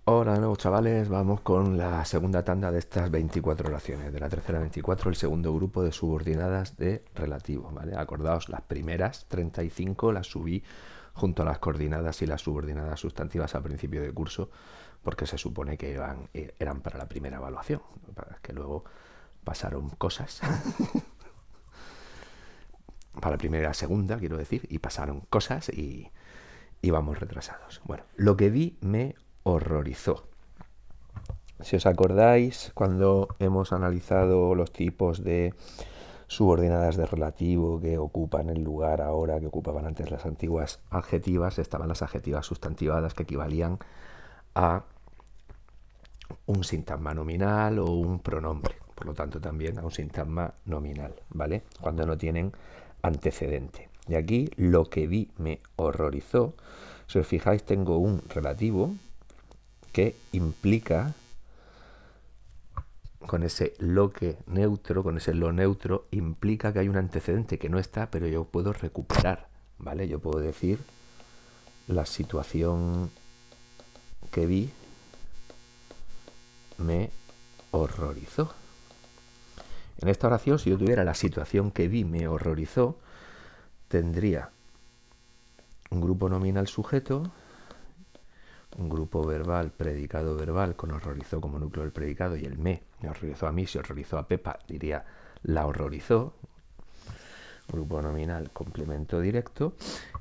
Hola de nuevo, chavales, vamos con la segunda tanda de estas 24 oraciones, de la tercera 24, el segundo grupo de subordinadas de relativo, ¿vale? Acordaos, las primeras 35 las subí junto a las coordinadas y las subordinadas sustantivas al principio del curso, porque se supone que eran para la primera evaluación, que luego pasaron cosas, para la primera, segunda, quiero decir, y pasaron cosas y vamos retrasados. Bueno, lo que vi me horrorizó. Si os acordáis, cuando hemos analizado los tipos de subordinadas de relativo que ocupan el lugar ahora que ocupaban antes las antiguas adjetivas, estaban las adjetivas sustantivadas que equivalían a un sintagma nominal o un pronombre, por lo tanto también a un sintagma nominal, ¿vale? Cuando no tienen antecedente. Y aquí lo que vi me horrorizó. Si os fijáis, tengo un relativo que implica con ese lo que neutro, con ese lo neutro, implica que hay un antecedente que no está, pero yo puedo recuperar, ¿vale? Yo puedo decir la situación que vi me horrorizó. En esta oración, si yo tuviera la situación que vi me horrorizó, tendría un grupo nominal sujeto, un grupo verbal, predicado verbal, con horrorizó como núcleo del predicado, y el me horrorizó a mí, si horrorizó a Pepa, diría la horrorizó, grupo nominal, complemento directo,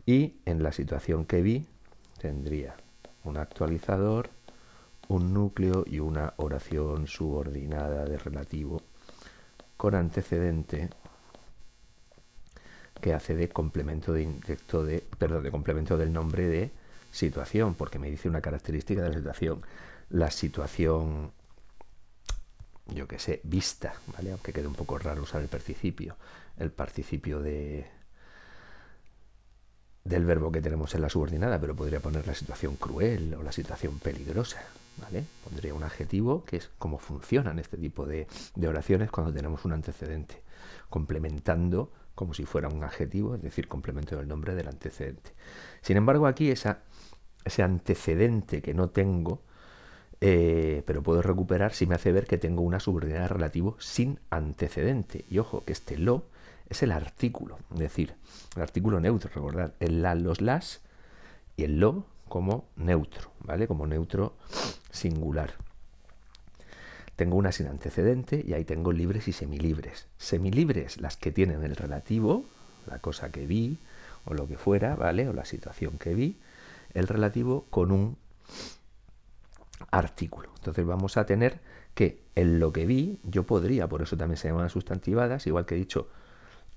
y en la situación que vi tendría un actualizador, un núcleo y una oración subordinada de relativo con antecedente que hace de complemento de complemento del nombre de situación, porque me dice una característica de la situación. La situación, yo que sé, vista, ¿vale? Aunque quede un poco raro usar el participio del verbo que tenemos en la subordinada, pero podría poner la situación cruel o la situación peligrosa, ¿vale? Pondría un adjetivo que es cómo funcionan este tipo de oraciones cuando tenemos un antecedente, complementando como si fuera un adjetivo, es decir, complemento del nombre del antecedente. Sin embargo, aquí ese antecedente que no tengo, pero puedo recuperar si me hace ver que tengo una subordinada relativo sin antecedente. Y ojo, que este lo es el artículo, es decir, el artículo neutro, recordad, el la, los, las y el lo como neutro, ¿vale? Como neutro singular. Tengo una sin antecedente y ahí tengo libres y semilibres. Semilibres, las que tienen el relativo, la cosa que vi o lo que fuera, ¿vale? O la situación que vi, el relativo con un artículo. Entonces vamos a tener que en lo que vi yo podría, por eso también se llaman sustantivadas, igual que he dicho,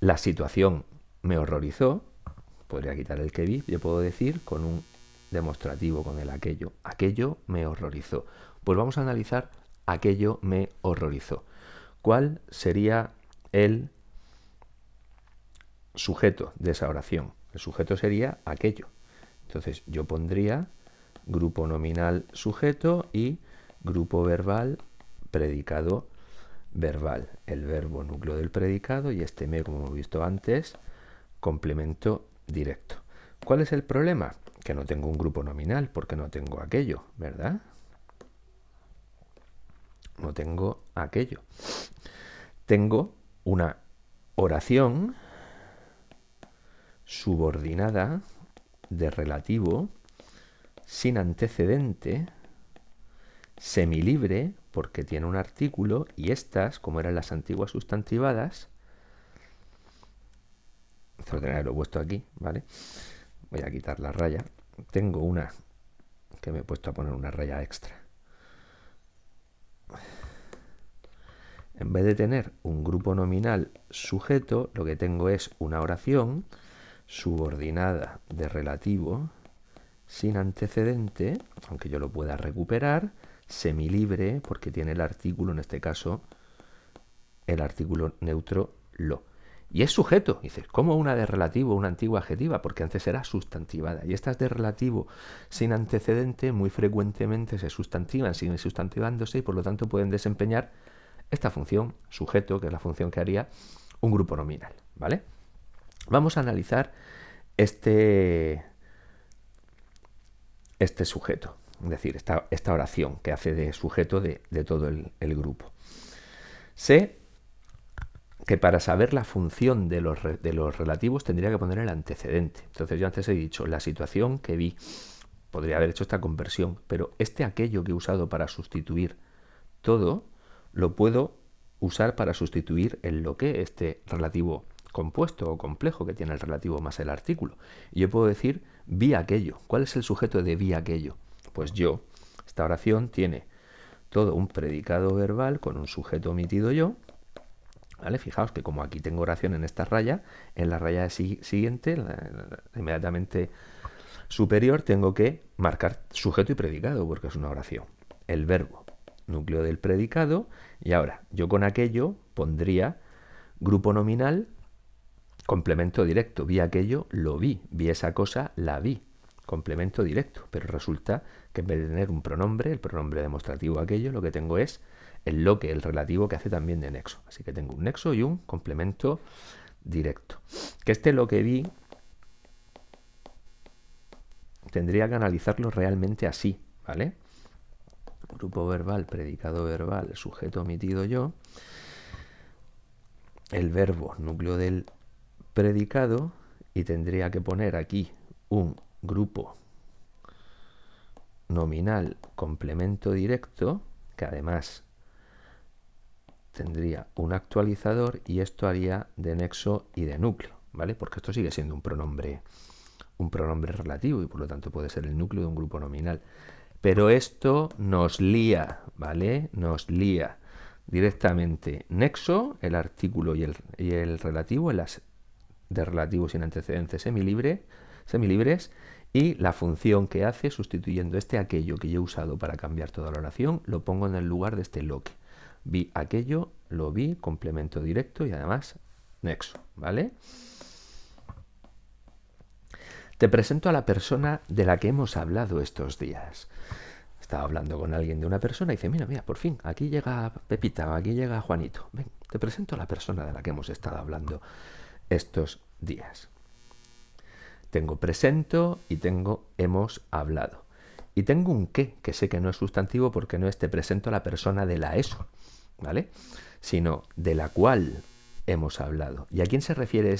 la situación me horrorizó, podría quitar el que vi, yo puedo decir con un demostrativo, con el aquello. Aquello me horrorizó. Pues vamos a analizar aquello me horrorizó. ¿Cuál sería el sujeto de esa oración? El sujeto sería aquello. Entonces yo pondría grupo nominal sujeto y grupo verbal predicado verbal. El verbo núcleo del predicado y este me, como hemos visto antes, complemento directo. ¿Cuál es el problema? Que no tengo un grupo nominal porque no tengo aquello, ¿verdad? No tengo aquello. Tengo una oración subordinada de relativo sin antecedente, semilibre porque tiene un artículo y estas, como eran las antiguas sustantivadas, esto lo tenía que haberlo puesto aquí, ¿vale? Voy a quitar la raya. Tengo una que me he puesto a poner una raya extra. En vez de tener un grupo nominal sujeto, lo que tengo es una oración subordinada de relativo sin antecedente, aunque yo lo pueda recuperar, semilibre porque tiene el artículo, en este caso, el artículo neutro lo. Y es sujeto. Dices, ¿cómo una de relativo, una antigua adjetiva? Porque antes era sustantivada. Y estas de relativo sin antecedente muy frecuentemente se sustantivan, siguen sustantivándose y por lo tanto pueden desempeñar esta función, sujeto, que es la función que haría un grupo nominal, ¿vale? Vamos a analizar este sujeto. es decir, esta oración que hace de sujeto de todo el grupo. Sé que para saber la función de los relativos tendría que poner el antecedente. Entonces yo antes he dicho la situación que vi. Podría haber hecho esta conversión, pero aquello que he usado para sustituir todo, lo puedo usar para sustituir el lo que, este relativo compuesto o complejo que tiene el relativo más el artículo. Y yo puedo decir vi aquello. ¿Cuál es el sujeto de vi aquello? Pues yo. Esta oración tiene todo un predicado verbal con un sujeto omitido yo. ¿Vale? Fijaos que como aquí tengo oración en esta raya, en la raya siguiente, inmediatamente superior, tengo que marcar sujeto y predicado porque es una oración. El verbo, núcleo del predicado, y ahora yo con aquello pondría grupo nominal, complemento directo. Vi aquello, lo vi. Vi esa cosa, la vi. Complemento directo. Pero resulta que en vez de tener un pronombre, el pronombre demostrativo aquello, lo que tengo es el lo que, el relativo que hace también de nexo. Así que tengo un nexo y un complemento directo. Que lo que vi tendría que analizarlo realmente así, ¿vale? Grupo verbal, predicado verbal, sujeto omitido yo. El verbo, núcleo del predicado, y tendría que poner aquí un grupo nominal complemento directo, que además tendría un actualizador, y esto haría de nexo y de núcleo, ¿vale? Porque esto sigue siendo un pronombre relativo y por lo tanto puede ser el núcleo de un grupo nominal. Pero esto nos lía, ¿vale? Nos lía directamente nexo, el artículo y el relativo, en las de relativos sin antecedentes semilibres, y la función que hace sustituyendo aquello que yo he usado para cambiar toda la oración, lo pongo en el lugar de este lo que. Vi aquello, lo vi, complemento directo y además nexo, ¿vale? Te presento a la persona de la que hemos hablado estos días. Estaba hablando con alguien de una persona y dice, mira, por fin, aquí llega Pepita, aquí llega Juanito. Ven, te presento a la persona de la que hemos estado hablando estos días. Tengo presento y tengo hemos hablado. Y tengo un qué, que sé que no es sustantivo porque no es te presento a la persona de la eso, ¿vale? Sino de la cual hemos hablado. ¿Y a quién se refiere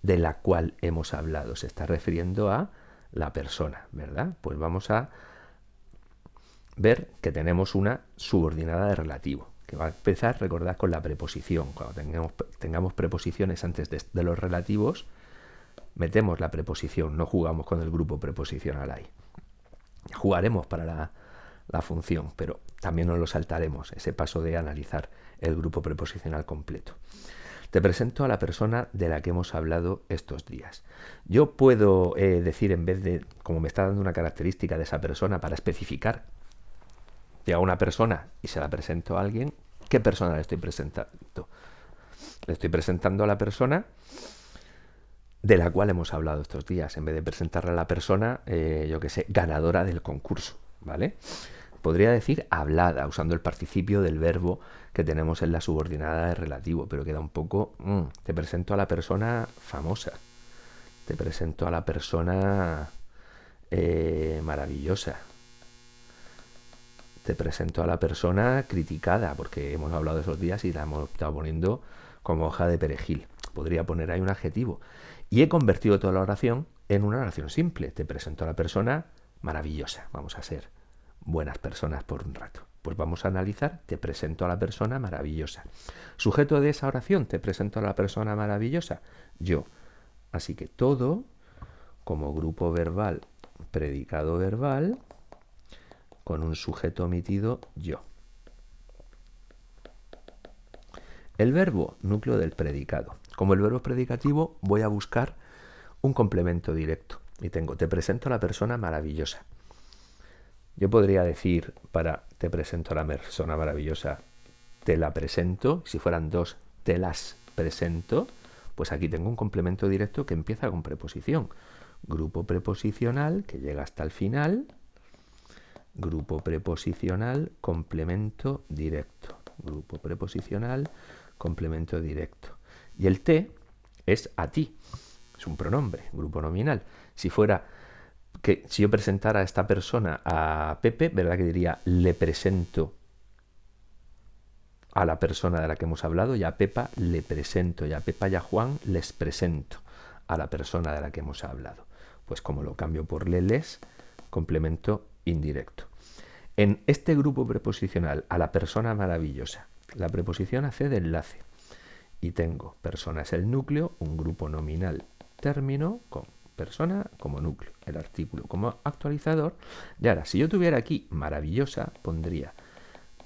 de la cual hemos hablado? Se está refiriendo a la persona, ¿verdad? Pues vamos a ver que tenemos una subordinada de relativo, que va a empezar, recordad, con la preposición. Cuando tengamos preposiciones antes de los relativos, metemos la preposición, no jugamos con el grupo preposicional ahí. Jugaremos para la función, pero también nos lo saltaremos, ese paso de analizar el grupo preposicional completo. Te presento a la persona de la que hemos hablado estos días. Yo puedo decir, en vez de, como me está dando una característica de esa persona para especificar, a una persona y se la presento a alguien, ¿qué persona le estoy presentando? Le estoy presentando a la persona de la cual hemos hablado estos días, en vez de presentarle a la persona, yo que sé, ganadora del concurso, ¿vale? Podría decir hablada, usando el participio del verbo que tenemos en la subordinada de relativo, pero queda un poco, te presento a la persona famosa, te presento a la persona maravillosa, te presento a la persona criticada, porque hemos hablado de esos días y la hemos estado poniendo como hoja de perejil. Podría poner ahí un adjetivo. Y he convertido toda la oración en una oración simple. Te presento a la persona maravillosa. Vamos a ser buenas personas por un rato. Pues vamos a analizar, te presento a la persona maravillosa. Sujeto de esa oración, te presento a la persona maravillosa, yo. Así que todo como grupo verbal, predicado verbal, con un sujeto omitido, yo. El verbo, núcleo del predicado. Como el verbo es predicativo, voy a buscar un complemento directo. Y tengo, te presento a la persona maravillosa. Yo podría decir, para te presento a la persona maravillosa, te la presento. Si fueran dos, te las presento. Pues aquí tengo un complemento directo que empieza con preposición. Grupo preposicional, que llega hasta el final. Grupo preposicional, complemento directo. Grupo preposicional, complemento directo. Y el te es a ti. Es un pronombre, grupo nominal. Si fuera que si yo presentara a esta persona a Pepe, ¿verdad que diría le presento a la persona de la que hemos hablado, y a Pepa le presento, y a Pepa y a Juan les presento a la persona de la que hemos hablado? Pues como lo cambio por les, complemento indirecto. En este grupo preposicional, a la persona maravillosa, la preposición hace de enlace. Y tengo persona es el núcleo, un grupo nominal término con persona como núcleo, el artículo como actualizador. Y ahora, si yo tuviera aquí maravillosa, pondría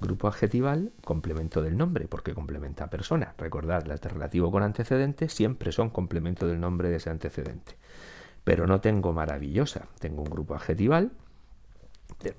grupo adjetival, complemento del nombre, porque complementa a persona. Recordad, las de relativo con antecedente siempre son complemento del nombre de ese antecedente. Pero no tengo maravillosa, tengo un grupo adjetival,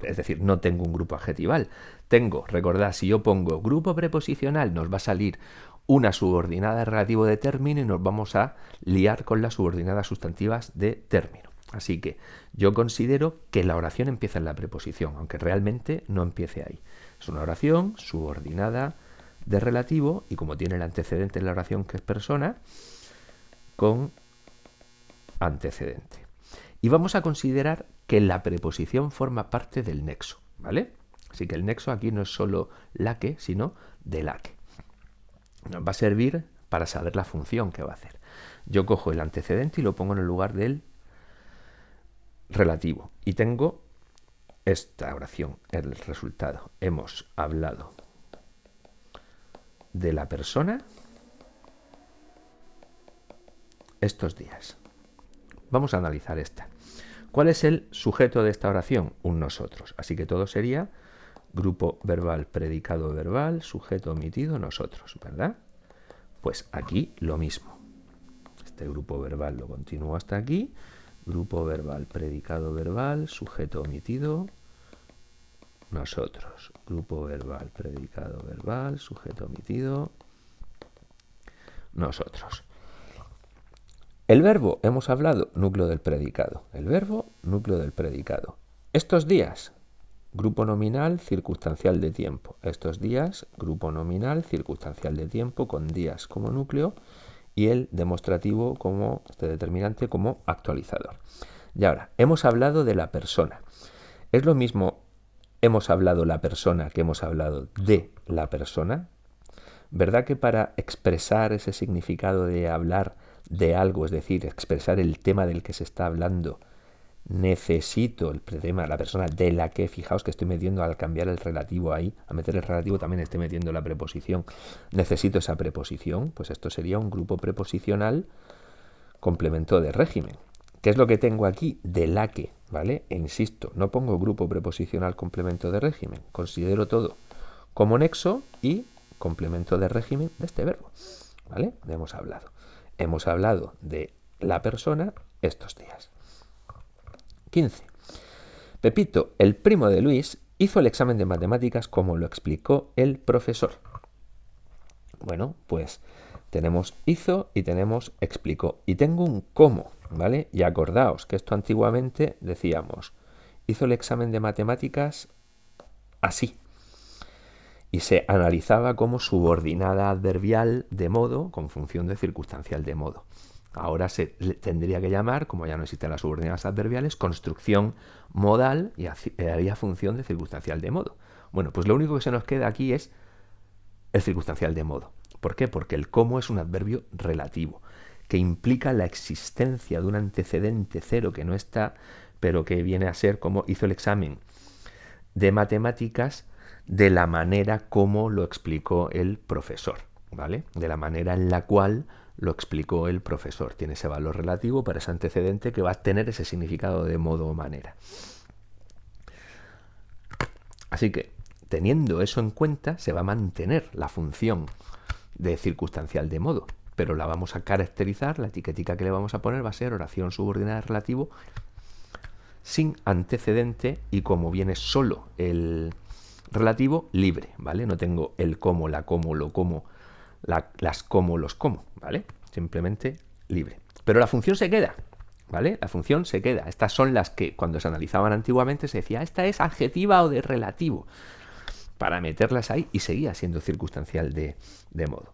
es decir, no tengo un grupo adjetival. Tengo, recordad, si yo pongo grupo preposicional, nos va a salir una subordinada relativo de término y nos vamos a liar con las subordinadas sustantivas de término. Así que yo considero que la oración empieza en la preposición, aunque realmente no empiece ahí. Es una oración subordinada de relativo y como tiene el antecedente en la oración que es persona, con antecedente. Y vamos a considerar que la preposición forma parte del nexo, ¿vale? Así que el nexo aquí no es solo la que, sino de la que. Nos va a servir para saber la función que va a hacer. Yo cojo el antecedente y lo pongo en el lugar del relativo. Y tengo esta oración, el resultado. Hemos hablado de la persona estos días. Vamos a analizar esta. ¿Cuál es el sujeto de esta oración? Un nosotros. Así que todo sería grupo verbal, predicado verbal, sujeto omitido, nosotros, ¿verdad? Pues aquí lo mismo. Este grupo verbal lo continúo hasta aquí. Grupo verbal, predicado verbal, sujeto omitido, nosotros. Grupo verbal, predicado verbal, sujeto omitido, nosotros. El verbo, hemos hablado, núcleo del predicado. El verbo, núcleo del predicado. Estos días, grupo nominal circunstancial de tiempo. Estos días, grupo nominal circunstancial de tiempo con días como núcleo y el demostrativo como, este determinante como actualizador. Y ahora, hemos hablado de la persona. Es lo mismo hemos hablado la persona que hemos hablado de la persona. ¿Verdad que para expresar ese significado de hablar de algo, es decir, expresar el tema del que se está hablando, necesito el tema, la persona de la que, fijaos que estoy metiendo al cambiar el relativo ahí, a meter el relativo también estoy metiendo la preposición, necesito esa preposición, pues esto sería un grupo preposicional complemento de régimen. ¿Qué es lo que tengo aquí? De la que, ¿vale? E insisto, no pongo grupo preposicional complemento de régimen, considero todo como nexo y complemento de régimen de este verbo, ¿vale? Hemos hablado de la persona estos días. 15. Pepito, el primo de Luis, hizo el examen de matemáticas como lo explicó el profesor. Bueno, pues tenemos hizo y tenemos explicó. Y tengo un cómo, ¿vale? Y acordaos que esto antiguamente decíamos, hizo el examen de matemáticas así. Y se analizaba como subordinada adverbial de modo con función de circunstancial de modo. Ahora se tendría que llamar, como ya no existen las subordinadas adverbiales, construcción modal y haría función de circunstancial de modo. Bueno, pues lo único que se nos queda aquí es el circunstancial de modo. ¿Por qué? Porque el cómo es un adverbio relativo, que implica la existencia de un antecedente cero que no está, pero que viene a ser como hizo el examen de matemáticas de la manera como lo explicó el profesor, ¿vale? De la manera en la cual lo explicó el profesor. Tiene ese valor relativo para ese antecedente que va a tener ese significado de modo o manera. Así que, teniendo eso en cuenta, se va a mantener la función de circunstancial de modo, pero la vamos a caracterizar, la etiquetica que le vamos a poner va a ser oración subordinada de relativo sin antecedente y como viene solo el relativo, libre, ¿vale? No tengo el cómo, la cómo, lo cómo, las cómo, los cómo, ¿vale? Simplemente libre. Pero la función se queda, ¿vale? La función se queda. Estas son las que cuando se analizaban antiguamente se decía, esta es adjetiva o de relativo, para meterlas ahí y seguía siendo circunstancial de modo.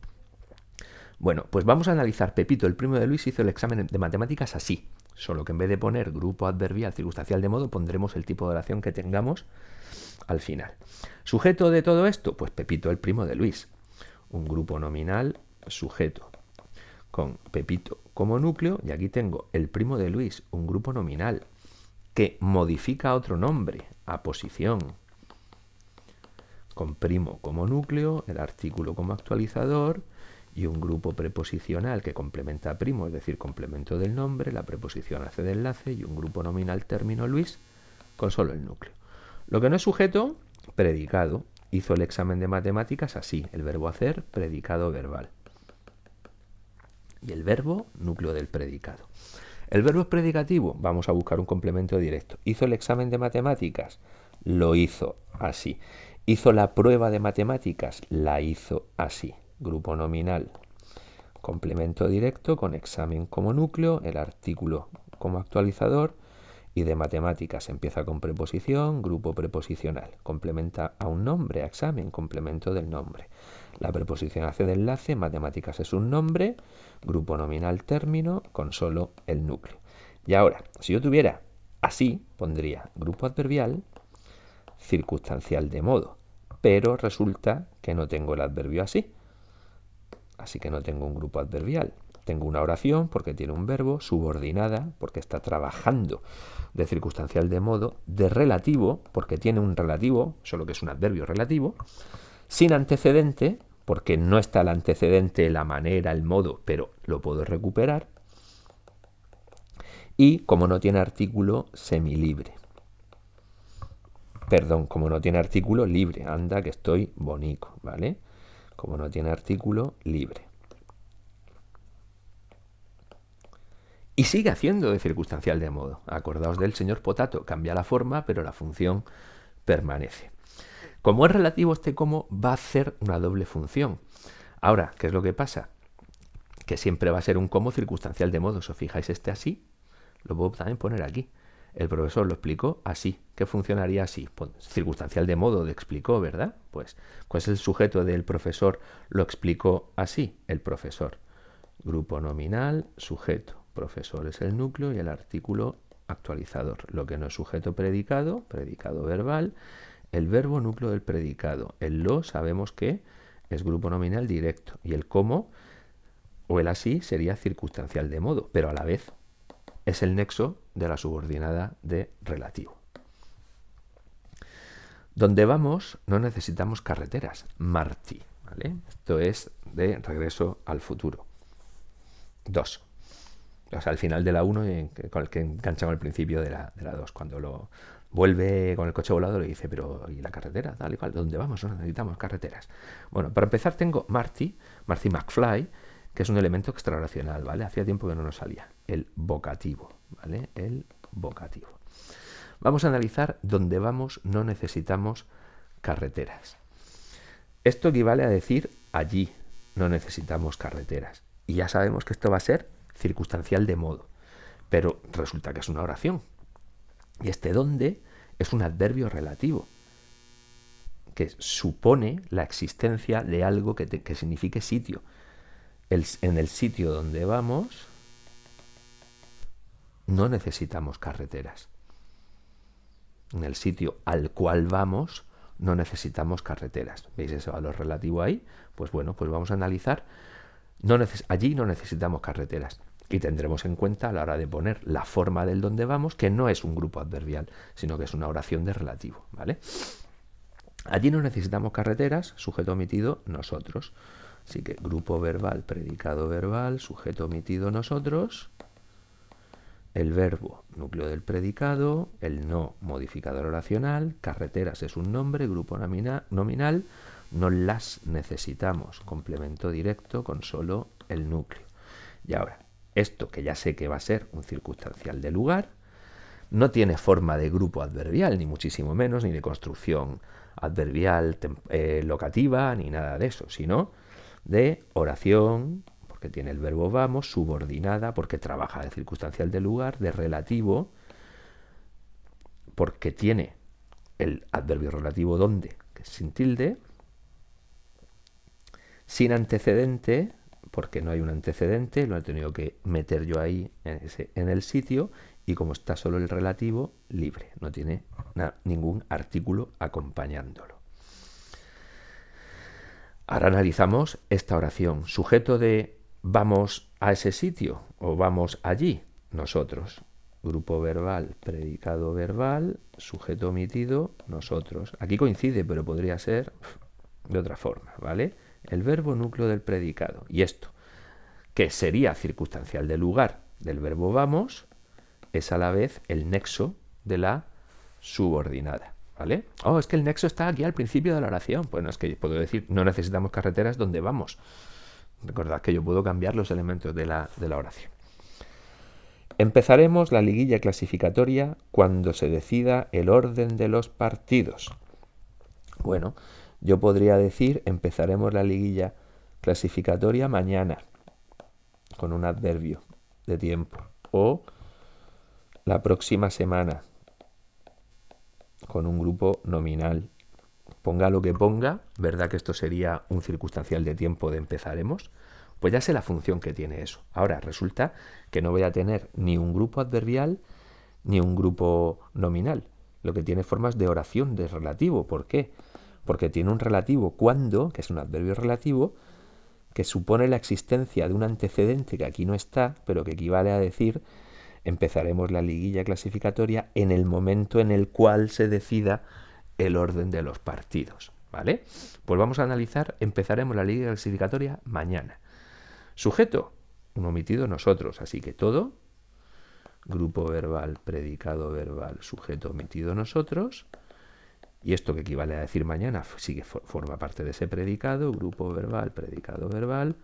Bueno, pues vamos a analizar. Pepito, el primo de Luis, hizo el examen de matemáticas así. Solo que en vez de poner grupo adverbial circunstancial de modo, pondremos el tipo de oración que tengamos al final. ¿Sujeto de todo esto? Pues Pepito, el primo de Luis. Un grupo nominal sujeto con Pepito como núcleo, y aquí tengo el primo de Luis, un grupo nominal que modifica otro nombre a posición, con primo como núcleo, el artículo como actualizador y un grupo preposicional que complementa a primo, es decir, complemento del nombre, la preposición hace de enlace, y un grupo nominal término Luis con solo el núcleo. Lo que no es sujeto, predicado. Hizo el examen de matemáticas así, el verbo hacer, predicado verbal. Y el verbo, núcleo del predicado. El verbo es predicativo, vamos a buscar un complemento directo. Hizo el examen de matemáticas, lo hizo así. Hizo la prueba de matemáticas, la hizo así. Grupo nominal, complemento directo con examen como núcleo, el artículo como actualizador, y de matemáticas empieza con preposición, grupo preposicional. Complementa a un nombre, a examen, complemento del nombre. La preposición hace de enlace, matemáticas es un nombre, grupo nominal término con solo el núcleo. Y ahora, si yo tuviera así, pondría grupo adverbial circunstancial de modo, pero resulta que no tengo el adverbio así. Así que no tengo un grupo adverbial. Tengo una oración porque tiene un verbo, subordinada porque está trabajando, de circunstancial de modo, de relativo porque tiene un relativo, solo que es un adverbio relativo, sin antecedente porque no está el antecedente, la manera, el modo, pero lo puedo recuperar, y como no tiene artículo, semilibre. Perdón, como no tiene artículo, libre. Anda que estoy bonico, ¿vale? Como no tiene artículo, libre. Y sigue haciendo de circunstancial de modo. Acordaos del señor Potato, cambia la forma, pero la función permanece. Como es relativo, este como va a hacer una doble función. Ahora, ¿qué es lo que pasa? Que siempre va a ser un como circunstancial de modo. Si os fijáis, este así, lo puedo también poner aquí. El profesor lo explicó así. ¿Qué funcionaría así? Pues, circunstancial de modo de explicó, ¿verdad? Pues el sujeto del profesor lo explicó así, el profesor. Grupo nominal, sujeto. Profesor es el núcleo y el artículo actualizador. Lo que no es sujeto predicado, predicado verbal, el verbo núcleo del predicado. El lo sabemos que es grupo nominal directo, y el cómo o el así sería circunstancial de modo, pero a la vez es el nexo de la subordinada de relativo. Donde vamos no necesitamos carreteras. Marty, ¿vale? Esto es de Regreso al Futuro 2. O sea, al final de la 1, con el que engancha con el principio de la 2. Cuando lo vuelve con el coche volado, le dice, pero ¿y la carretera? Tal y cual, ¿dónde vamos? No necesitamos carreteras. Bueno, para empezar tengo Marty McFly, que es un elemento extrarracional, ¿vale? Hacía tiempo que no nos salía. El vocativo, ¿vale? El vocativo. Vamos a analizar dónde vamos no necesitamos carreteras. Esto equivale a decir allí no necesitamos carreteras. Y ya sabemos que esto va a ser circunstancial de modo, pero resulta que es una oración, y este donde es un adverbio relativo que supone la existencia de algo que signifique sitio. En el sitio donde vamos no necesitamos carreteras. En el sitio al cual vamos no necesitamos carreteras. ¿Veis ese valor relativo ahí? Pues bueno, pues vamos a analizar. Allí no necesitamos carreteras. Y tendremos en cuenta a la hora de poner la forma del donde vamos, que no es un grupo adverbial, sino que es una oración de relativo, ¿vale? Allí no necesitamos carreteras, sujeto omitido, nosotros. Así que grupo verbal, predicado verbal, sujeto omitido, nosotros. El verbo, núcleo del predicado, el no, modificador oracional, carreteras es un nombre, grupo nominal, no las necesitamos, complemento directo con solo el núcleo. Y ahora, esto que ya sé que va a ser un circunstancial de lugar, no tiene forma de grupo adverbial, ni muchísimo menos, ni de construcción adverbial locativa, ni nada de eso, sino de oración, porque tiene el verbo vamos, subordinada, porque trabaja de circunstancial de lugar, de relativo, porque tiene el adverbio relativo donde, que es sin tilde, sin antecedente, porque no hay un antecedente, lo he tenido que meter yo ahí en el sitio, y como está solo el relativo, libre, no tiene ningún artículo acompañándolo. Ahora analizamos esta oración. Sujeto de vamos a ese sitio o vamos allí, nosotros. Grupo verbal, predicado verbal, sujeto omitido, nosotros. Aquí coincide, pero podría ser de otra forma, ¿vale? El verbo núcleo del predicado. Y esto, que sería circunstancial del lugar del verbo vamos, es a la vez el nexo de la subordinada, ¿vale? Oh, es que el nexo está aquí al principio de la oración. Bueno, es que puedo decir, no necesitamos carreteras donde vamos. Recordad que yo puedo cambiar los elementos de la oración. Empezaremos la liguilla clasificatoria cuando se decida el orden de los partidos. Bueno, yo podría decir, empezaremos la liguilla clasificatoria mañana, con un adverbio de tiempo, o la próxima semana, con un grupo nominal. Ponga lo que ponga, ¿verdad que esto sería un circunstancial de tiempo de empezaremos? Pues ya sé la función que tiene eso. Ahora resulta que no voy a tener ni un grupo adverbial ni un grupo nominal. Lo que tiene formas de oración, de relativo. ¿Por qué? Porque tiene un relativo cuando, que es un adverbio relativo, que supone la existencia de un antecedente que aquí no está, pero que equivale a decir empezaremos la liguilla clasificatoria en el momento en el cual se decida el orden de los partidos, ¿vale? Pues vamos a analizar, empezaremos la liguilla clasificatoria mañana. Sujeto, un omitido nosotros, así que todo, grupo verbal, predicado verbal, sujeto omitido nosotros, y esto que equivale a decir mañana sí que forma parte de ese predicado, grupo verbal, predicado verbal,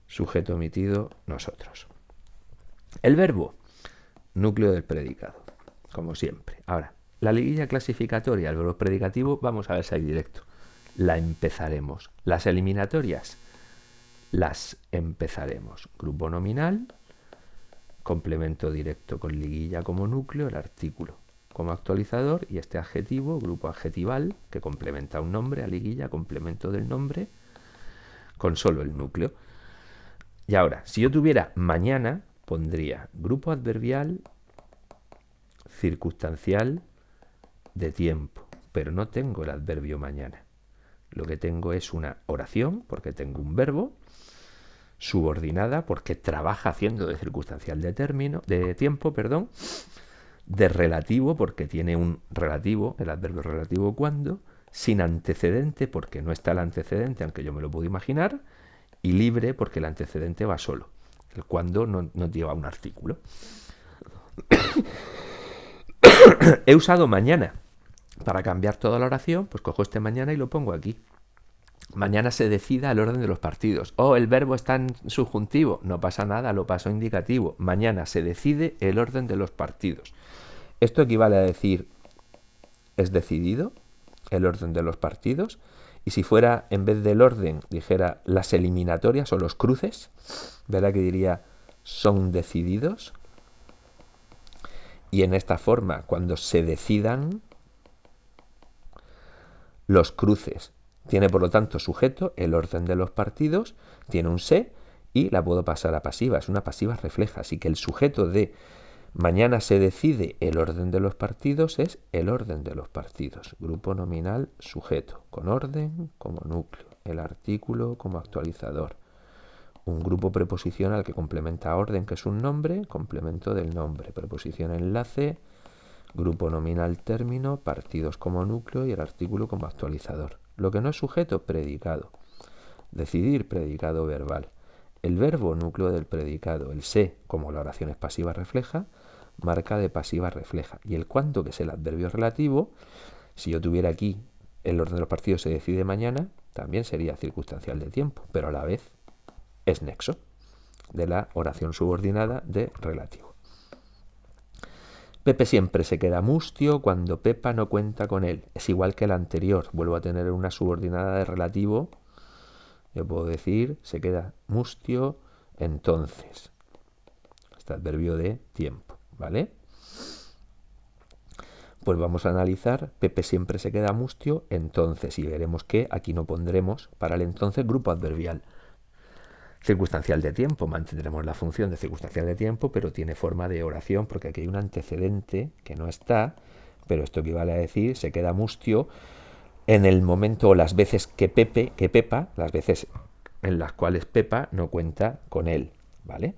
sujeto omitido nosotros. El verbo, núcleo del predicado, como siempre. Ahora, la liguilla clasificatoria, el verbo predicativo, vamos a ver si hay directo. La empezaremos. Las eliminatorias, las empezaremos. Grupo nominal, complemento directo con liguilla como núcleo, el artículo como actualizador y este adjetivo, grupo adjetival, que complementa un nombre a liguilla, complemento del nombre, con solo el núcleo. Y ahora, si yo tuviera mañana, pondría grupo adverbial circunstancial de tiempo, pero no tengo el adverbio mañana. Lo que tengo es una oración, porque tengo un verbo, subordinada, porque trabaja haciendo de circunstancial de tiempo, de relativo, porque tiene un relativo, el adverbio relativo cuando, sin antecedente, porque no está el antecedente, aunque yo me lo puedo imaginar, y libre, porque el antecedente va solo. El cuando no lleva un artículo. He usado mañana para cambiar toda la oración, pues cojo este mañana y lo pongo aquí. Mañana se decida el orden de los partidos. Oh, el verbo está en subjuntivo. No pasa nada, lo paso a indicativo. Mañana se decide el orden de los partidos. Esto equivale a decir, ¿es decidido el orden de los partidos? Y si fuera, en vez del orden, dijera las eliminatorias o los cruces, ¿verdad que diría son decididos? Y en esta forma, cuando se decidan los cruces, tiene por lo tanto sujeto el orden de los partidos, tiene un se y la puedo pasar a pasiva, es una pasiva refleja, así que el sujeto de mañana se decide el orden de los partidos es el orden de los partidos, grupo nominal sujeto, con orden como núcleo, el artículo como actualizador, un grupo preposicional que complementa orden, que es un nombre, complemento del nombre, preposición enlace, grupo nominal término, partidos como núcleo y el artículo como actualizador. Lo que no es sujeto, predicado. Decidir, predicado verbal. El verbo, núcleo del predicado. El se, como la oración es pasiva refleja, marca de pasiva refleja. Y el cuando, que es el adverbio relativo, si yo tuviera aquí el orden de los partidos se decide mañana, también sería circunstancial de tiempo, pero a la vez es nexo de la oración subordinada de relativo. Pepe siempre se queda mustio cuando Pepa no cuenta con él. Es igual que el anterior. Vuelvo a tener una subordinada de relativo. Yo puedo decir, se queda mustio entonces. Este adverbio de tiempo, ¿vale? Pues vamos a analizar, Pepe siempre se queda mustio entonces, y veremos que aquí no pondremos para el entonces grupo adverbial. Circunstancial de tiempo, mantendremos la función de circunstancial de tiempo, pero tiene forma de oración porque aquí hay un antecedente que no está, pero esto equivale a decir se queda mustio en el momento o las veces que Pepa, las veces en las cuales Pepa no cuenta con él, ¿vale?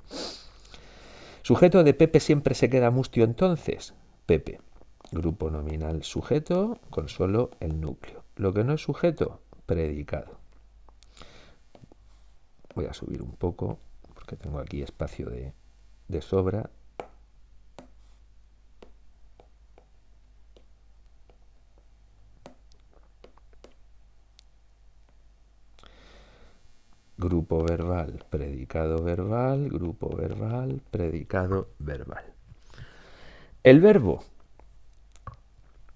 Sujeto de Pepe siempre se queda mustio entonces, Pepe. Grupo nominal sujeto con solo el núcleo. Lo que no es sujeto, predicado. Voy a subir un poco porque tengo aquí espacio de sobra. Grupo verbal, predicado verbal, grupo verbal, predicado verbal. El verbo.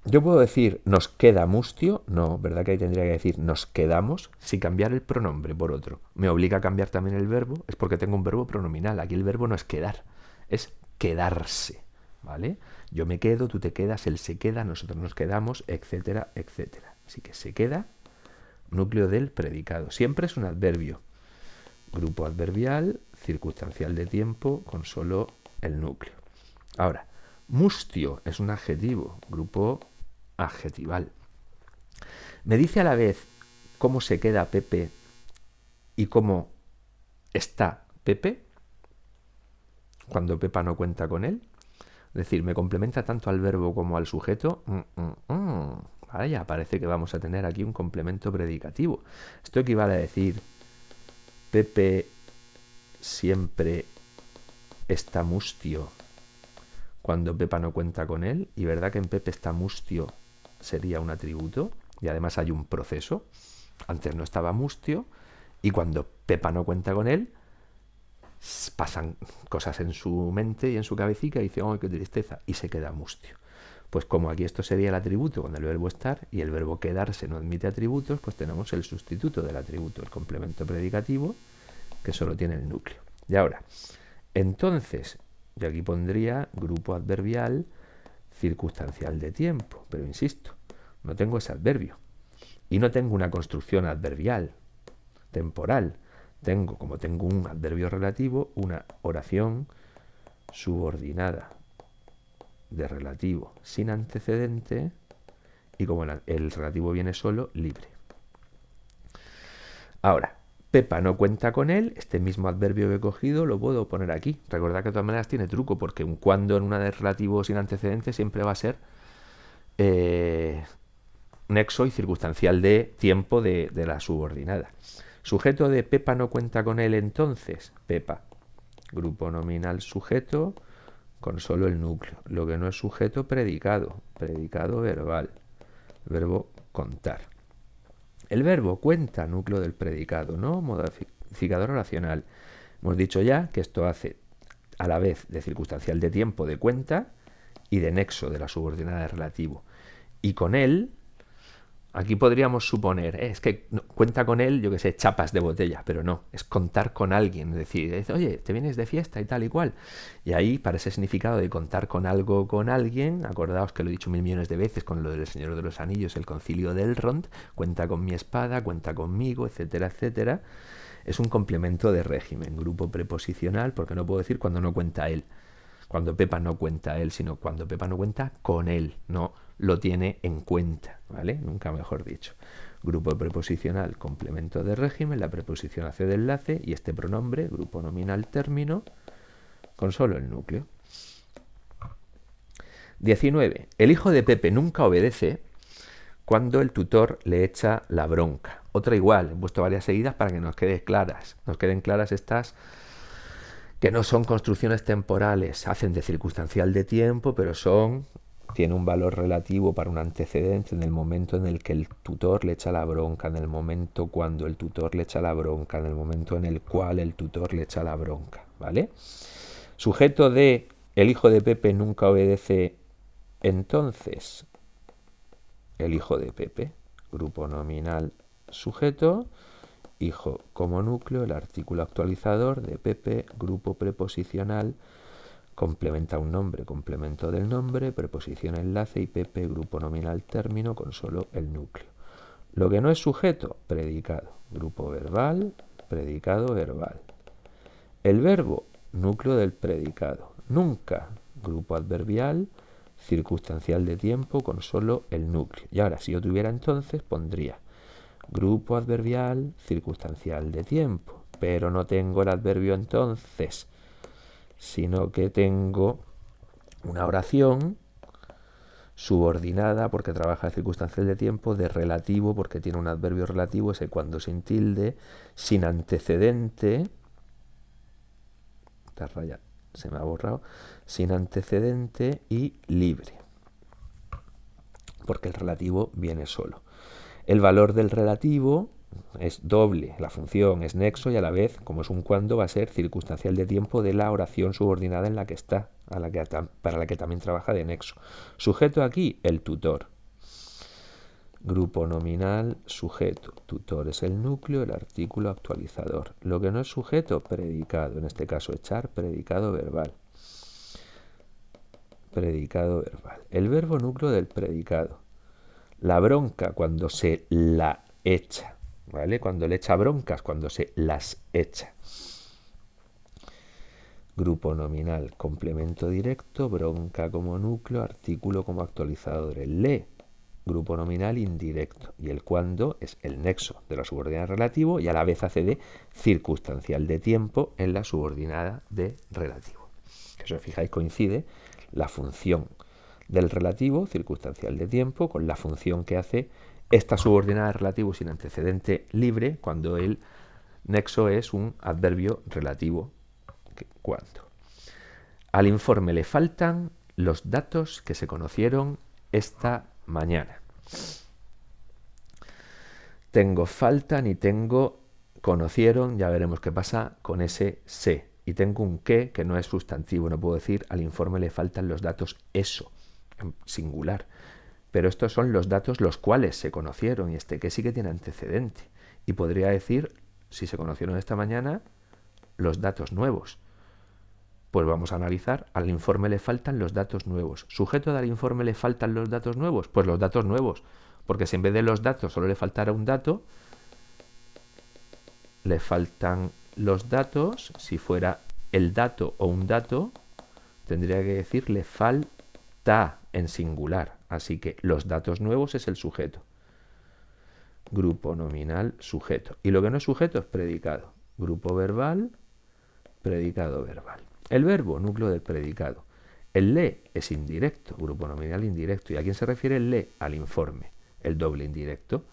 Yo puedo decir nos queda mustio, no, ¿verdad que ahí tendría que decir nos quedamos? Si cambiar el pronombre por otro me obliga a cambiar también el verbo, es porque tengo un verbo pronominal. Aquí el verbo no es quedar, es quedarse, ¿vale? Yo me quedo, tú te quedas, él se queda, nosotros nos quedamos, etcétera, etcétera. Así que se queda, núcleo del predicado. Siempre es un adverbio. Grupo adverbial, circunstancial de tiempo, con solo el núcleo. Ahora, mustio es un adjetivo, grupo adjetival. Me dice a la vez cómo se queda Pepe y cómo está Pepe cuando Pepa no cuenta con él. Es decir, me complementa tanto al verbo como al sujeto. Vaya, parece que vamos a tener aquí un complemento predicativo. Esto equivale a decir Pepe siempre está mustio cuando Pepa no cuenta con él, y verdad que en Pepe está mustio sería un atributo, y además hay un proceso. Antes no estaba mustio, y cuando Pepa no cuenta con él, pasan cosas en su mente y en su cabecita y dice, ¡ay, qué tristeza! Y se queda mustio. Pues como aquí esto sería el atributo con el verbo estar y el verbo quedarse no admite atributos, pues tenemos el sustituto del atributo, el complemento predicativo, que solo tiene el núcleo. Y ahora, entonces, yo aquí pondría grupo adverbial circunstancial de tiempo, pero insisto, no tengo ese adverbio. Y no tengo una construcción adverbial, temporal. Como tengo un adverbio relativo, una oración subordinada de relativo sin antecedente, y como el relativo viene solo, libre. Ahora, Pepa no cuenta con él, este mismo adverbio que he cogido lo puedo poner aquí. Recordad que de todas maneras tiene truco, porque un cuando en una de relativo sin antecedente siempre va a ser nexo y circunstancial de tiempo de la subordinada. Sujeto de Pepa no cuenta con él entonces, Pepa. Grupo nominal sujeto con solo el núcleo. Lo que no es sujeto, predicado. Predicado verbal. Verbo contar. El verbo cuenta, núcleo del predicado, ¿no? Modificador oracional. Hemos dicho ya que esto hace a la vez de circunstancial de tiempo de cuenta y de nexo de la subordinada de relativo. Y con él, aquí podríamos suponer, es que cuenta con él, yo que sé, chapas de botella, pero no, es contar con alguien, es decir, oye, te vienes de fiesta y tal y cual. Y ahí, para ese significado de contar con algo con alguien, acordaos que lo he dicho 1000 millones de veces con lo del Señor de los Anillos, el concilio de Elrond, cuenta con mi espada, cuenta conmigo, etcétera, etcétera. Es un complemento de régimen, grupo preposicional, porque no puedo decir cuando no cuenta él. Cuando Pepa no cuenta él, sino cuando Pepa no cuenta con él, no lo tiene en cuenta, ¿vale? Nunca mejor dicho. Grupo preposicional, complemento de régimen, la preposición hace de enlace y este pronombre, grupo nominal término, con solo el núcleo. 19. El hijo de Pepe nunca obedece cuando el tutor le echa la bronca. Otra igual, he puesto varias seguidas para que nos queden claras estas que no son construcciones temporales, hacen de circunstancial de tiempo, pero tiene un valor relativo para un antecedente en el momento en el que el tutor le echa la bronca, en el momento cuando el tutor le echa la bronca, en el momento en el cual el tutor le echa la bronca, ¿vale? Sujeto de el hijo de Pepe nunca obedece, entonces el hijo de Pepe, grupo nominal sujeto, hijo como núcleo, el artículo actualizador de Pepe, grupo preposicional, complementa un nombre, complemento del nombre, preposición enlace y Pepe, grupo nominal término con solo el núcleo. Lo que no es sujeto, predicado, grupo verbal, predicado verbal. El verbo, núcleo del predicado. Nunca, grupo adverbial, circunstancial de tiempo con solo el núcleo. Y ahora, si yo tuviera entonces, pondría grupo adverbial, circunstancial de tiempo. Pero no tengo el adverbio entonces, sino que tengo una oración subordinada porque trabaja el circunstancial de tiempo, de relativo porque tiene un adverbio relativo, ese cuando sin tilde, sin antecedente, esta raya se me ha borrado, sin antecedente y libre, porque el relativo viene solo. El valor del relativo es doble, la función es nexo y a la vez, como es un cuando, va a ser circunstancial de tiempo de la oración subordinada en la que está, para la que también trabaja de nexo. Sujeto aquí, el tutor. Grupo nominal, sujeto. Tutor es el núcleo, el artículo actualizador. Lo que no es sujeto, predicado. En este caso, echar, predicado verbal. Predicado verbal. El verbo núcleo del predicado. La bronca cuando se la echa, ¿vale? Cuando le echa broncas, cuando se las echa. Grupo nominal, complemento directo, bronca como núcleo, artículo como actualizador. El le, grupo nominal indirecto. Y el cuando es el nexo de la subordinada relativo y a la vez hace de circunstancial de tiempo en la subordinada de relativo. Que si os fijáis coincide la función del relativo, circunstancial de tiempo, con la función que hace esta subordinada de relativo sin antecedente libre cuando el nexo es un adverbio relativo. ¿Cuándo? Al informe le faltan los datos que se conocieron esta mañana. Tengo faltan y tengo conocieron, ya veremos qué pasa con ese se. Y tengo un que no es sustantivo, no puedo decir al informe le faltan los datos eso, en singular. Pero estos son los datos los cuales se conocieron y este que sí que tiene antecedente. Y podría decir, si se conocieron esta mañana, los datos nuevos. Pues vamos a analizar, al informe le faltan los datos nuevos. ¿Sujeto del informe le faltan los datos nuevos? Pues los datos nuevos, porque si en vez de los datos solo le faltara un dato, le faltan los datos, si fuera el dato o un dato, tendría que decir le falta en singular. Así que los datos nuevos es el sujeto. Grupo nominal, sujeto. Y lo que no es sujeto es predicado. Grupo verbal, predicado verbal. El verbo, núcleo del predicado. El le es indirecto, grupo nominal indirecto. ¿Y a quién se refiere el le? Al informe. El doble indirecto.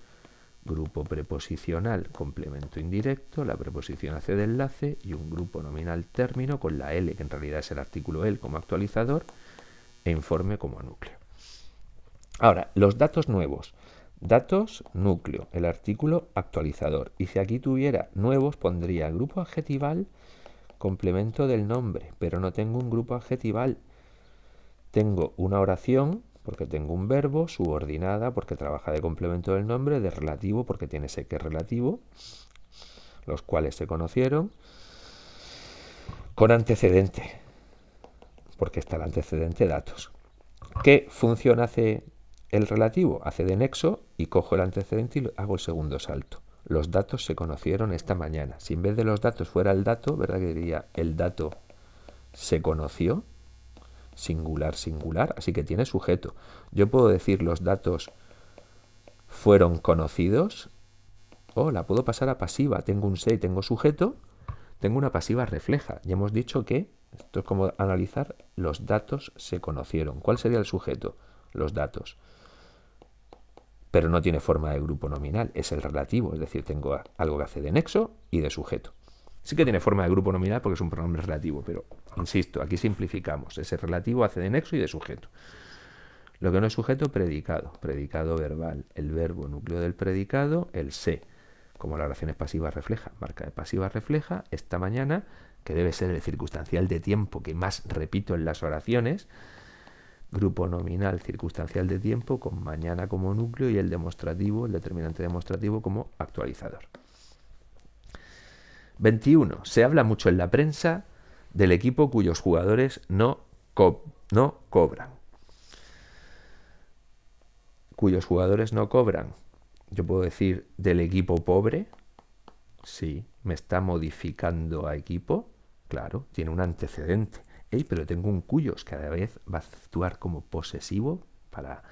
Grupo preposicional, complemento indirecto. La preposición hace de enlace y un grupo nominal término con la L, que en realidad es el artículo el como actualizador, e informe como núcleo. Ahora, los datos nuevos. Datos, núcleo, el artículo actualizador. Y si aquí tuviera nuevos, pondría grupo adjetival, complemento del nombre, pero no tengo un grupo adjetival. Tengo una oración, porque tengo un verbo, subordinada, porque trabaja de complemento del nombre, de relativo, porque tiene ese que relativo, los cuales se conocieron, con antecedente, porque está el antecedente datos. ¿Qué función hace el relativo? Hace de nexo y cojo el antecedente y hago el segundo salto. Los datos se conocieron esta mañana. Si en vez de los datos fuera el dato, ¿verdad que diría el dato se conoció? Singular, singular, así que tiene sujeto. Yo puedo decir los datos fueron conocidos o la puedo pasar a pasiva. Tengo un se y tengo sujeto, tengo una pasiva refleja. Ya hemos dicho que esto es como analizar los datos se conocieron. ¿Cuál sería el sujeto? Los datos. Pero no tiene forma de grupo nominal, es el relativo, es decir, tengo algo que hace de nexo y de sujeto. Sí que tiene forma de grupo nominal porque es un pronombre relativo, pero, insisto, aquí simplificamos. Ese relativo hace de nexo y de sujeto. Lo que no es sujeto, predicado. Predicado verbal. El verbo, núcleo del predicado, el se. Como la oración es pasiva refleja, marca de pasiva refleja, esta mañana, que debe ser el circunstancial de tiempo que más repito en las oraciones, grupo nominal circunstancial de tiempo con mañana como núcleo y el demostrativo, el determinante demostrativo como actualizador. 21. Se habla mucho en la prensa del equipo cuyos jugadores no cobran. Cuyos jugadores no cobran. Yo puedo decir del equipo pobre. Sí, me está modificando a equipo. Claro, tiene un antecedente. Ey, pero tengo un cuyos que a la vez va a actuar como posesivo para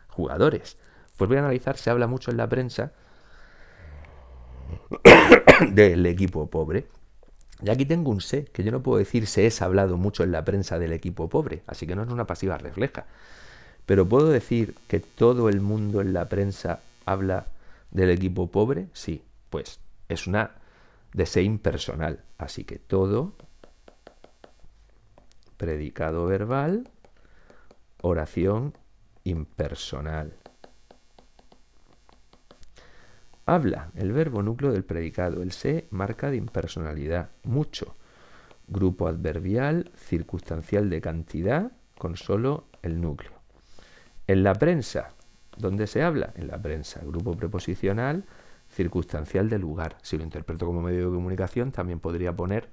jugadores. Pues voy a analizar, se habla mucho en la prensa del equipo pobre. Y aquí tengo un se, que yo no puedo decir se es hablado mucho en la prensa del equipo pobre, así que no es una pasiva refleja. Pero ¿puedo decir que todo el mundo en la prensa habla del equipo pobre? Sí, pues es una de se impersonal. Así que todo predicado verbal, oración impersonal. Habla, el verbo núcleo del predicado, el se marca de impersonalidad, mucho. Grupo adverbial, circunstancial de cantidad, con solo el núcleo. En la prensa, ¿dónde se habla? En la prensa, grupo preposicional, circunstancial de lugar. Si lo interpreto como medio de comunicación, también podría poner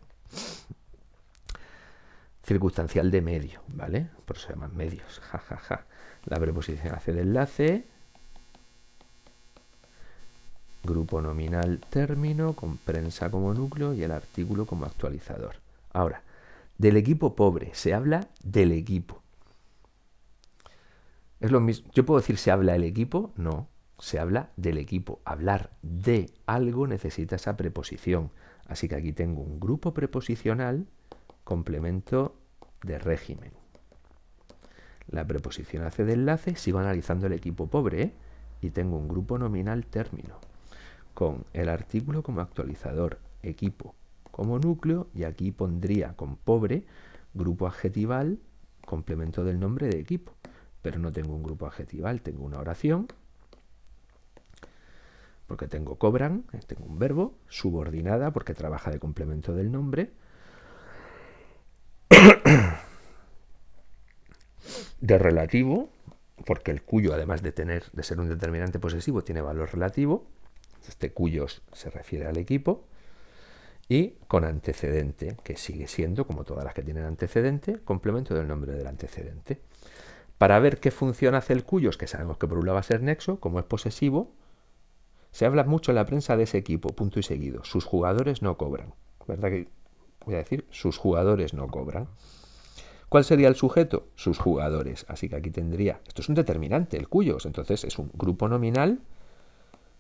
circunstancial de medio, ¿vale? Por eso se llaman medios, jajaja. La preposición hace de enlace, grupo nominal término, con prensa como núcleo y el artículo como actualizador. Ahora, del equipo pobre, se habla del equipo. Es lo mismo. ¿Yo puedo decir se habla el equipo? No, se habla del equipo. Hablar de algo necesita esa preposición. Así que aquí tengo un grupo preposicional, complemento de régimen. La preposición hace de enlace, sigo analizando el equipo pobre, ¿eh? Y tengo un grupo nominal término, con el artículo como actualizador, equipo como núcleo, y aquí pondría con pobre, grupo adjetival, complemento del nombre de equipo. Pero no tengo un grupo adjetival, tengo una oración, porque tengo cobran, tengo un verbo, subordinada, porque trabaja de complemento del nombre, de relativo, porque el cuyo, además de ser un determinante posesivo, tiene valor relativo. Este cuyos se refiere al equipo. Y con antecedente, que sigue siendo, como todas las que tienen antecedente, complemento del nombre del antecedente. Para ver qué función hace el cuyos, que sabemos que por un lado va a ser nexo, como es posesivo, se habla mucho en la prensa de ese equipo, punto y seguido. Sus jugadores no cobran. ¿Verdad que voy a decir? Sus jugadores no cobran. ¿Cuál sería el sujeto? Sus jugadores. Así que aquí tendría, esto es un determinante, el cuyos, entonces es un grupo nominal,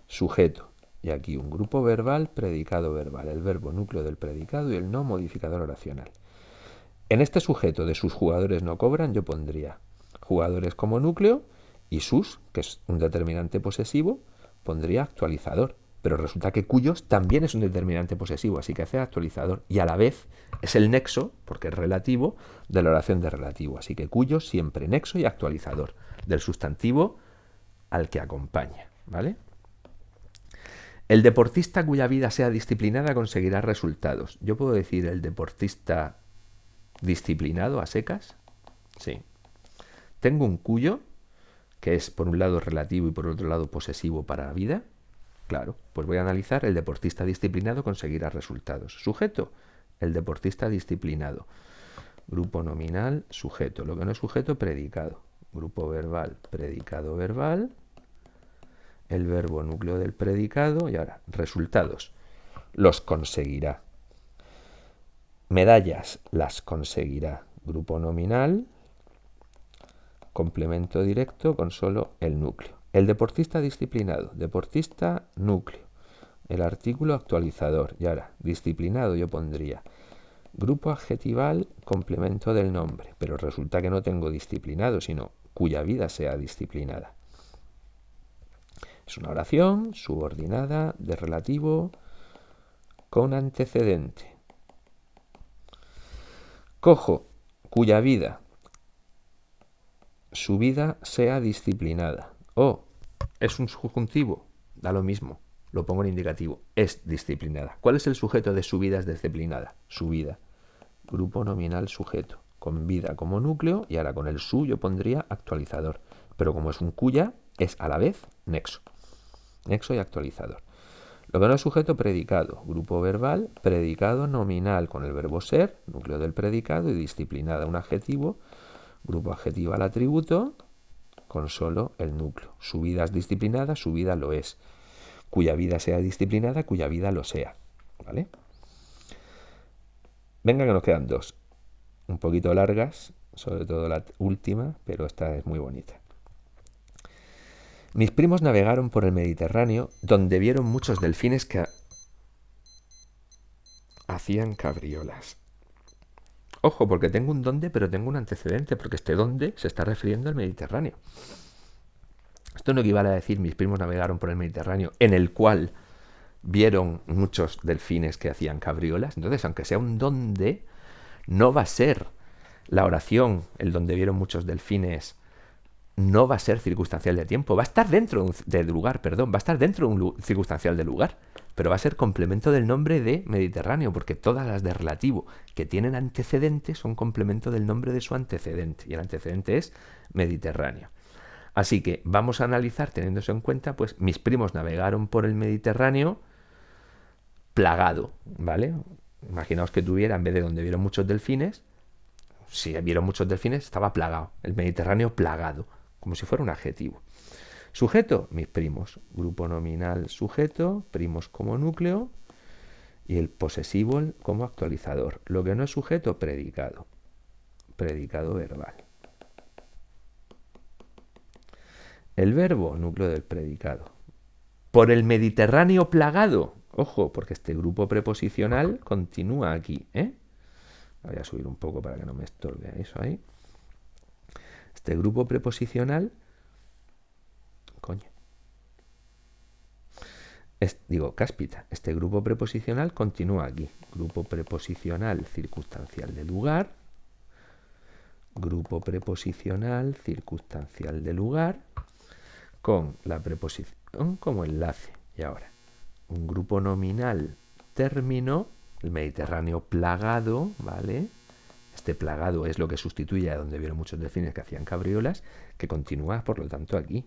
sujeto. Y aquí un grupo verbal, predicado verbal, el verbo núcleo del predicado y el no modificador oracional. En este sujeto de sus jugadores no cobran, yo pondría jugadores como núcleo y sus, que es un determinante posesivo, pondría actualizador. Pero resulta que cuyos también es un determinante posesivo, así que hace actualizador. Y a la vez es el nexo, porque es relativo, de la oración de relativo. Así que cuyos siempre nexo y actualizador del sustantivo al que acompaña, ¿vale? El deportista cuya vida sea disciplinada conseguirá resultados. ¿Yo puedo decir el deportista disciplinado a secas? Sí. Tengo un cuyo, que es por un lado relativo y por otro lado posesivo para la vida. Claro, pues voy a analizar el deportista disciplinado conseguirá resultados. Sujeto, el deportista disciplinado. Grupo nominal, sujeto. Lo que no es sujeto, predicado. Grupo verbal, predicado verbal. El verbo núcleo del predicado. Y ahora, resultados. Los conseguirá. Medallas, las conseguirá. Grupo nominal, complemento directo con solo el núcleo. El deportista disciplinado, deportista núcleo. El artículo actualizador. Y ahora, disciplinado yo pondría grupo adjetival, complemento del nombre. Pero resulta que no tengo disciplinado, sino cuya vida sea disciplinada. Es una oración subordinada de relativo con antecedente. Cojo cuya vida, su vida sea disciplinada. O es un subjuntivo, da lo mismo, lo pongo en indicativo, es disciplinada. ¿Cuál es el sujeto de su vida es disciplinada? Su vida. Grupo nominal sujeto, con vida como núcleo, y ahora con el su yo pondría actualizador. Pero como es un cuya, es a la vez nexo. Nexo y actualizador. Lo que no es sujeto, predicado. Grupo verbal, predicado nominal con el verbo ser, núcleo del predicado, y disciplinada, un adjetivo. Grupo adjetival atributo, con solo el núcleo. Su vida es disciplinada, su vida lo es. Cuya vida sea disciplinada, cuya vida lo sea. ¿Vale? Venga, que nos quedan dos. Un poquito largas, sobre todo la última, pero esta es muy bonita. Mis primos navegaron por el Mediterráneo, donde vieron muchos delfines que hacían cabriolas. Ojo, porque tengo un dónde, pero tengo un antecedente, porque este dónde se está refiriendo al Mediterráneo. Esto no equivale a decir mis primos navegaron por el Mediterráneo, en el cual vieron muchos delfines que hacían cabriolas. Entonces, aunque sea un dónde, no va a ser la oración, el donde vieron muchos delfines, no va a ser circunstancial de tiempo, va a estar dentro del lugar, va a estar dentro de un circunstancial de lugar, pero va a ser complemento del nombre de Mediterráneo, porque todas las de relativo que tienen antecedente son complemento del nombre de su antecedente, y el antecedente es Mediterráneo. Así que vamos a analizar, teniendo eso en cuenta, pues mis primos navegaron por el Mediterráneo plagado, ¿vale? Imaginaos que tuviera, en vez de donde vieron muchos delfines, si vieron muchos delfines, estaba plagado, el Mediterráneo plagado, como si fuera un adjetivo. Sujeto, mis primos. Grupo nominal sujeto, primos como núcleo y el posesivo como actualizador. Lo que no es sujeto, predicado. Predicado verbal. El verbo, núcleo del predicado. Por el Mediterráneo plagado. Ojo, porque este grupo preposicional continúa aquí, ¿eh? Voy a subir un poco para que no me estorbe eso ahí. Este grupo preposicional, cáspita, este grupo preposicional continúa aquí. Grupo preposicional circunstancial de lugar. Grupo preposicional circunstancial de lugar con la preposición como enlace. Y ahora, un grupo nominal término, el Mediterráneo plagado, ¿vale? Este plagado es lo que sustituye a donde vieron muchos delfines que hacían cabriolas, que continúa, por lo tanto, aquí.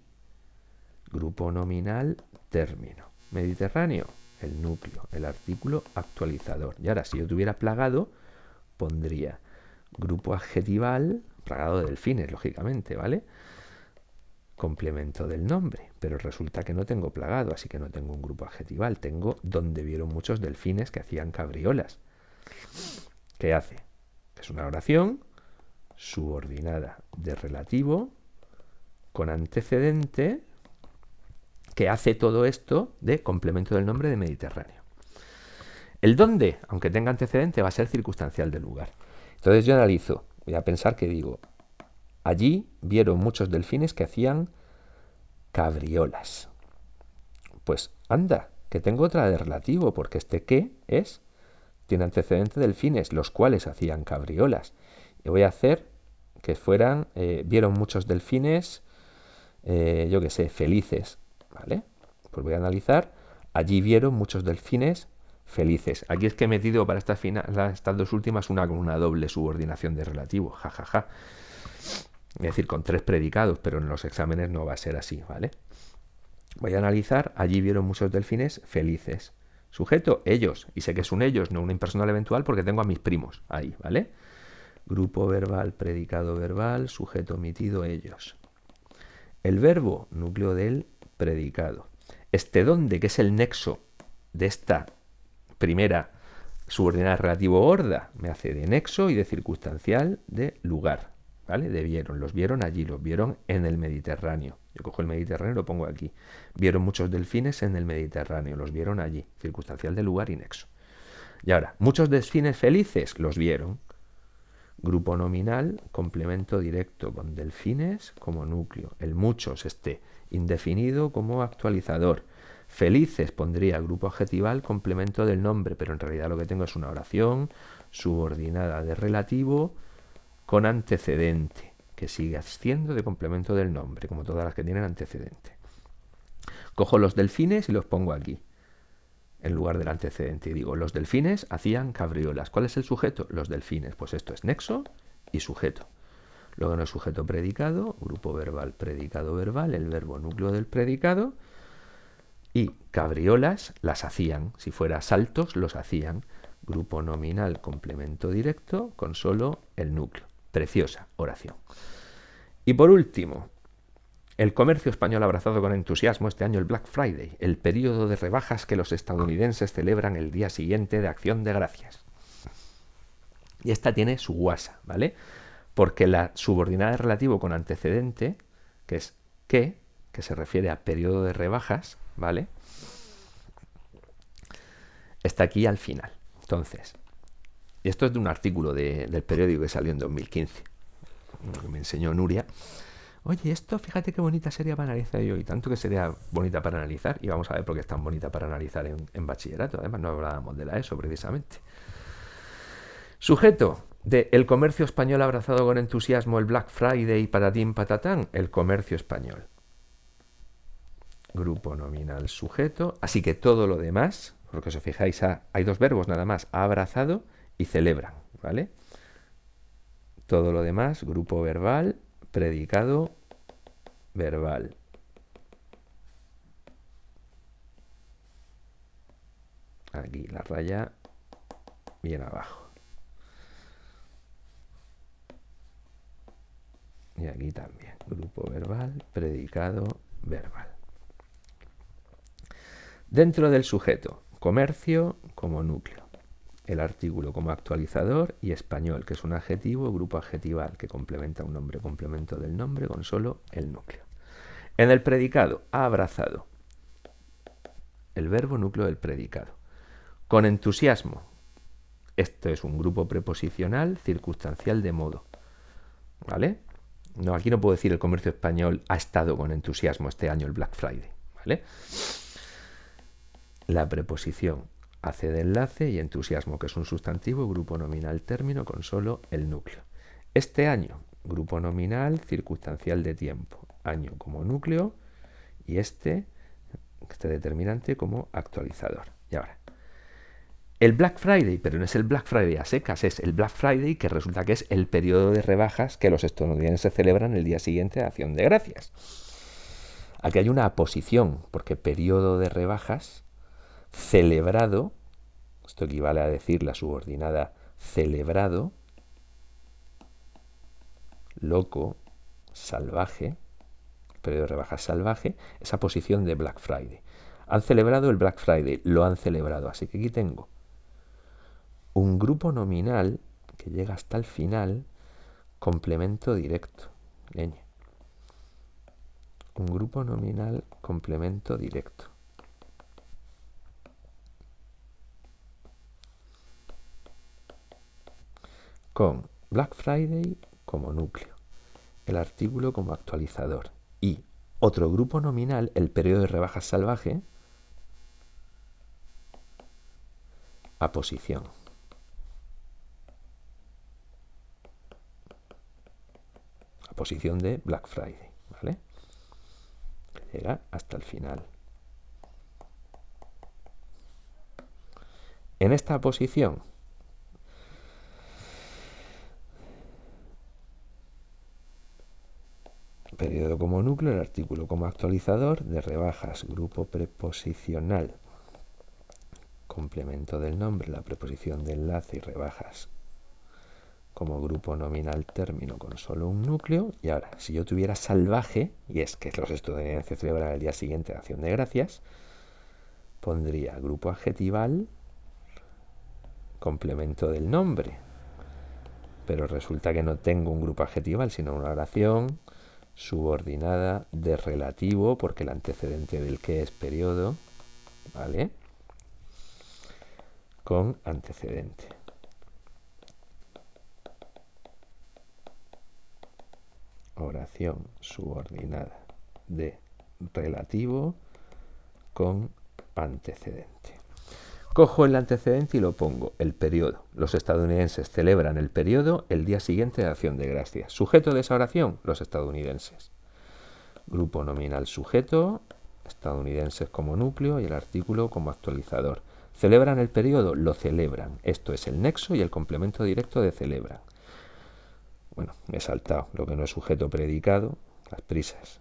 Grupo nominal término. Mediterráneo, el núcleo, el artículo actualizador. Y ahora, si yo tuviera plagado, pondría grupo adjetival, plagado de delfines, lógicamente, ¿vale? Complemento del nombre, pero resulta que no tengo plagado, así que no tengo un grupo adjetival, tengo donde vieron muchos delfines que hacían cabriolas. ¿Qué hace? Es una oración subordinada de relativo con antecedente que hace todo esto de complemento del nombre de Mediterráneo. El dónde, aunque tenga antecedente, va a ser circunstancial del lugar. Entonces yo analizo, voy a pensar que digo, allí vieron muchos delfines que hacían cabriolas. Pues anda, que tengo otra de relativo, porque este qué es, tiene antecedente delfines, los cuales hacían cabriolas. Y voy a hacer que fueran, vieron muchos delfines, yo qué sé, felices, ¿vale? Pues voy a analizar, allí vieron muchos delfines felices. Aquí es que he metido para estas dos últimas una doble subordinación de relativo, jajaja. Es decir, con 3 predicados, pero en los exámenes no va a ser así, ¿vale? Voy a analizar, allí vieron muchos delfines felices. Sujeto, ellos, y sé que es un ellos, no un impersonal eventual, porque tengo a mis primos ahí, ¿vale? Grupo verbal, predicado verbal, sujeto omitido, ellos. El verbo, núcleo del predicado. Este dónde, que es el nexo de esta primera subordinada relativo gorda, me hace de nexo y de circunstancial de lugar, ¿vale? De vieron, los vieron allí, los vieron en el Mediterráneo. Yo cojo el Mediterráneo y lo pongo aquí. Vieron muchos delfines en el Mediterráneo, los vieron allí, circunstancial de lugar y nexo. Y ahora, muchos delfines felices, los vieron. Grupo nominal, complemento directo con delfines como núcleo. El muchos, este indefinido como actualizador. Felices pondría grupo adjetival, complemento del nombre, pero en realidad lo que tengo es una oración subordinada de relativo con antecedente, que sigue haciendo de complemento del nombre, como todas las que tienen antecedente. Cojo los delfines y los pongo aquí, en lugar del antecedente, y digo, los delfines hacían cabriolas. ¿Cuál es el sujeto? Los delfines. Pues esto es nexo y sujeto. Luego no es sujeto predicado, grupo verbal, predicado verbal, el verbo núcleo del predicado, y cabriolas las hacían. Si fuera saltos, los hacían. Grupo nominal, complemento directo, con solo el núcleo. Preciosa oración. Y por último, el comercio español ha abrazado con entusiasmo este año el Black Friday, el periodo de rebajas que los estadounidenses celebran el día siguiente de Acción de Gracias. Y esta tiene su guasa, ¿vale? Porque la subordinada de relativo con antecedente, que es que se refiere a periodo de rebajas, ¿vale? Está aquí al final. Entonces, esto es de un artículo del periódico que salió en 2015, que me enseñó Nuria. Oye, esto, fíjate qué bonita sería para analizar yo, y tanto que sería bonita para analizar, y vamos a ver por qué es tan bonita para analizar en bachillerato. Además, no hablábamos de la ESO precisamente. Sujeto de el comercio español abrazado con entusiasmo el Black Friday, patatín patatán, el comercio español. Grupo nominal sujeto, así que todo lo demás, porque si os fijáis, hay dos verbos nada más, ha abrazado y celebran, ¿vale? Todo lo demás, grupo verbal, predicado, verbal. Aquí la raya bien abajo. Y aquí también, grupo verbal, predicado, verbal. Dentro del sujeto, comercio como núcleo, el artículo como actualizador y español, que es un adjetivo, grupo adjetival, que complementa un nombre, complemento del nombre con solo el núcleo. En el predicado, ha abrazado, el verbo núcleo del predicado. Con entusiasmo, esto es un grupo preposicional circunstancial de modo, ¿vale? No, aquí no puedo decir el comercio español ha estado con entusiasmo este año el Black Friday, ¿vale? La preposición hace de enlace y entusiasmo, que es un sustantivo, grupo nominal término con solo el núcleo. Este año, grupo nominal circunstancial de tiempo, año como núcleo y este determinante como actualizador. Y ahora, el Black Friday, pero no es el Black Friday a secas, es el Black Friday que resulta que es el periodo de rebajas que los estadounidenses celebran el día siguiente de Acción de Gracias. Aquí hay una aposición, porque periodo de rebajas celebrado, esto equivale a decir la subordinada celebrado, loco, salvaje, periodo de rebajas salvaje, esa posición de Black Friday. Han celebrado el Black Friday, lo han celebrado, así que aquí tengo un grupo nominal que llega hasta el final, complemento directo. Leña. Un grupo nominal complemento directo. Con Black Friday como núcleo, el artículo como actualizador y otro grupo nominal, el periodo de rebajas salvaje, a posición. A posición de Black Friday, ¿vale? Que llega hasta el final. En esta posición, periodo como núcleo, el artículo como actualizador, de rebajas, grupo preposicional, complemento del nombre, la preposición de enlace y rebajas como grupo nominal término con solo un núcleo. Y ahora, si yo tuviera salvaje, y es que los estadounidenses celebran el día siguiente de Acción de Gracias, pondría grupo adjetival, complemento del nombre. Pero resulta que no tengo un grupo adjetival, sino una oración subordinada de relativo, porque el antecedente del que es periodo, ¿vale? Con antecedente. Oración subordinada de relativo con antecedente. Cojo el antecedente y lo pongo, el periodo. Los estadounidenses celebran el periodo el día siguiente de Acción de Gracias. Sujeto de esa oración, los estadounidenses. Grupo nominal sujeto, estadounidenses como núcleo y el artículo como actualizador. ¿Celebran el periodo? Lo celebran. Esto es el nexo y el complemento directo de celebran. Bueno, me he saltado lo que no es sujeto predicado, las prisas.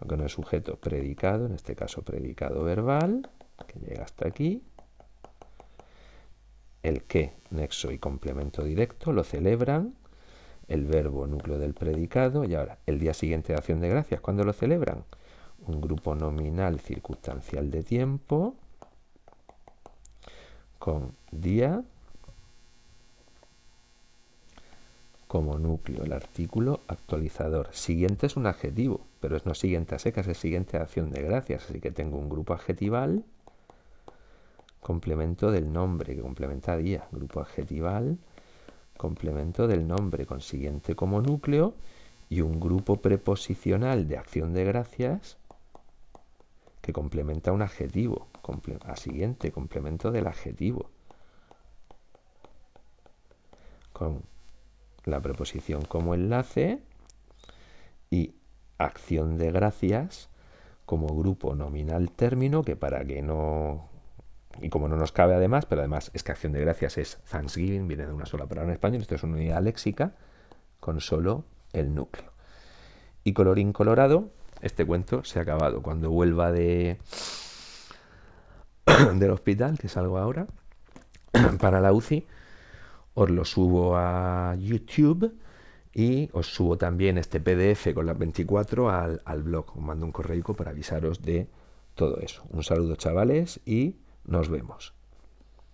Lo que no es sujeto predicado, en este caso predicado verbal, que llega hasta aquí. El que, nexo y complemento directo, lo celebran. El verbo núcleo del predicado. Y ahora, el día siguiente de Acción de Gracias, ¿cuándo lo celebran? Un grupo nominal circunstancial de tiempo con día como núcleo, el artículo actualizador. Siguiente es un adjetivo, pero es no siguiente a secas, es siguiente a acción de gracias. Así que tengo un grupo adjetival, complemento del nombre, que complementa día. Grupo adjetival, complemento del nombre, con siguiente como núcleo, y un grupo preposicional de acción de gracias que complementa un adjetivo. A siguiente, complemento del adjetivo, con la preposición como enlace y acción de gracias como grupo nominal término, que para que no... Y como no nos cabe además, pero además es que acción de gracias es Thanksgiving, viene de una sola palabra en español, esto es una unidad léxica con solo el núcleo. Y colorín colorado, este cuento se ha acabado. Cuando vuelva del hospital, que salgo ahora, para la UCI, os lo subo a YouTube y os subo también este PDF con las 24 al blog. Os mando un correo para avisaros de todo eso. Un saludo, chavales, y nos vemos.